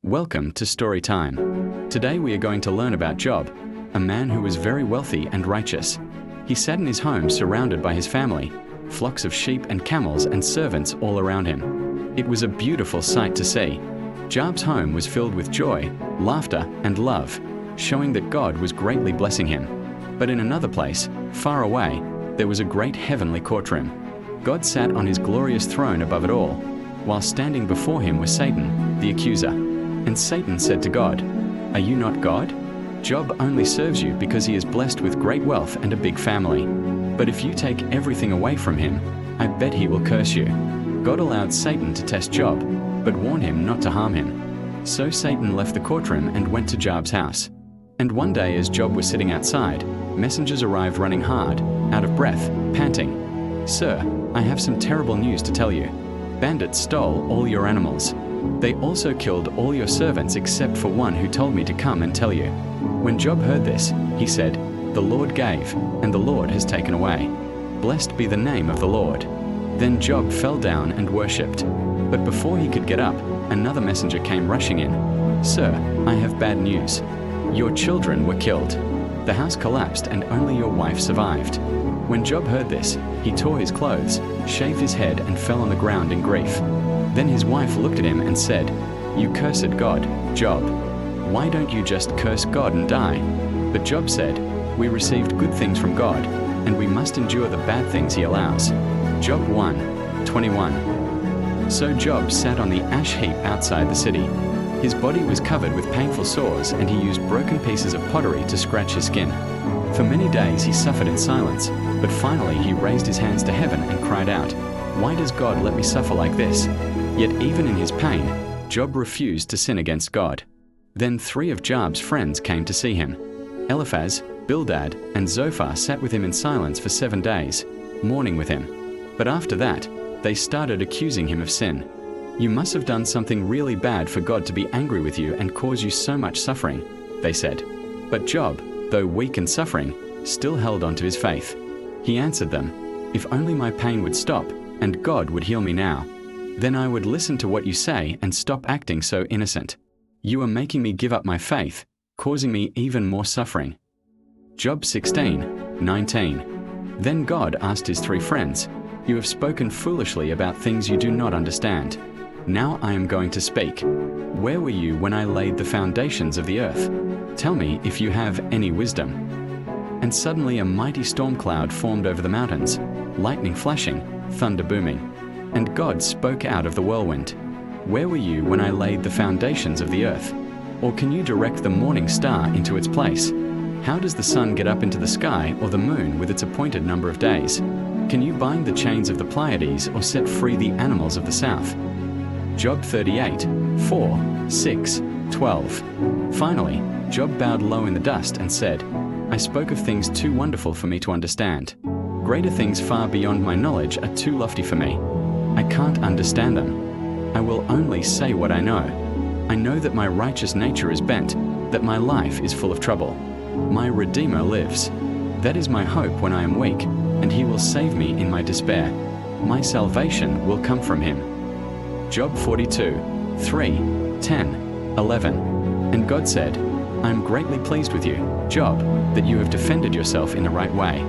Welcome to Story Time. Today we are going to learn about Job, a man who was very wealthy and righteous. He sat in his home surrounded by his family, flocks of sheep and camels and servants all around him. It was a beautiful sight to see. Job's home was filled with joy, laughter, and love, showing that God was greatly blessing him. But in another place, far away, there was a great heavenly courtroom. God sat on his glorious throne above it all, while standing before him was Satan, the accuser. And Satan said to God, "Are you not God? Job only serves you because he is blessed with great wealth and a big family. But if you take everything away from him, I bet he will curse you." God allowed Satan to test Job, but warned him not to harm him. So Satan left the courtroom and went to Job's house. And one day as Job was sitting outside, messengers arrived running hard, out of breath, panting. "Sir, I have some terrible news to tell you. Bandits stole all your animals. They also killed all your servants except for one who told me to come and tell you." When Job heard this, he said, "The Lord gave, and the Lord has taken away. Blessed be the name of the Lord." Then Job fell down and worshipped. But before he could get up, another messenger came rushing in. "Sir, I have bad news. Your children were killed. The house collapsed and only your wife survived." When Job heard this, he tore his clothes, shaved his head, and fell on the ground in grief. Then his wife looked at him and said, "You cursed God, Job. Why don't you just curse God and die?" But Job said, "We received good things from God, and we must endure the bad things he allows." Job 1:21. So Job sat on the ash heap outside the city. His body was covered with painful sores, and he used broken pieces of pottery to scratch his skin. For many days he suffered in silence, but finally he raised his hands to heaven and cried out, "Why does God let me suffer like this?" Yet even in his pain, Job refused to sin against God. Then 3 of Job's friends came to see him. Eliphaz, Bildad, and Zophar sat with him in silence for 7 days, mourning with him. But after that, they started accusing him of sin. "You must have done something really bad for God to be angry with you and cause you so much suffering," they said. But Job, though weak and suffering, still held on to his faith. He answered them, "If only my pain would stop, and God would heal me now. Then I would listen to what you say and stop acting so innocent. You are making me give up my faith, causing me even more suffering." Job 16:19. Then God asked his 3 friends, "You have spoken foolishly about things you do not understand. Now I am going to speak. Where were you when I laid the foundations of the earth? Tell me if you have any wisdom." And suddenly a mighty storm cloud formed over the mountains, lightning flashing, thunder booming. And God spoke out of the whirlwind, "Where were you when I laid the foundations of the earth? Or can you direct the morning star into its place? How does the sun get up into the sky, or the moon with its appointed number of days? Can you bind the chains of the Pleiades or set free the animals of the south?" Job 38:4, 6, 12. Finally, Job bowed low in the dust and said, "I spoke of things too wonderful for me to understand. Greater things far beyond my knowledge are too lofty for me. I can't understand them. I will only say what I know. I know that my righteous nature is bent, that my life is full of trouble. My Redeemer lives. That is my hope when I am weak, and he will save me in my despair. My salvation will come from him." Job 42:3, 10, 11. And God said, "I am greatly pleased with you, Job, that you have defended yourself in the right way.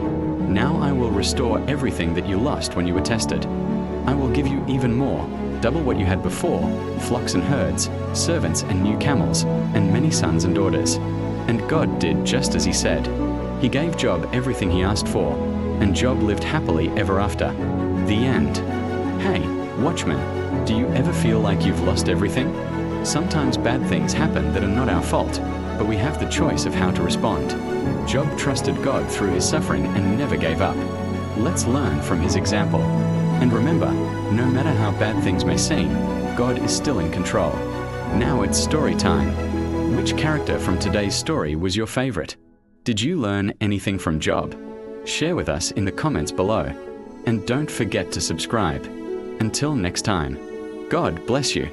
Now I will restore everything that you lost when you were tested. I will give you even more, double what you had before, flocks and herds, servants and new camels, and many sons and daughters." And God did just as he said. He gave Job everything he asked for, and Job lived happily ever after. The end. Hey, watchman, do you ever feel like you've lost everything? Sometimes bad things happen that are not our fault, but we have the choice of how to respond. Job trusted God through his suffering and never gave up. Let's learn from his example. And remember, no matter how bad things may seem, God is still in control. Now it's story time. Which character from today's story was your favorite? Did you learn anything from Job? Share with us in the comments below. And don't forget to subscribe. Until next time, God bless you.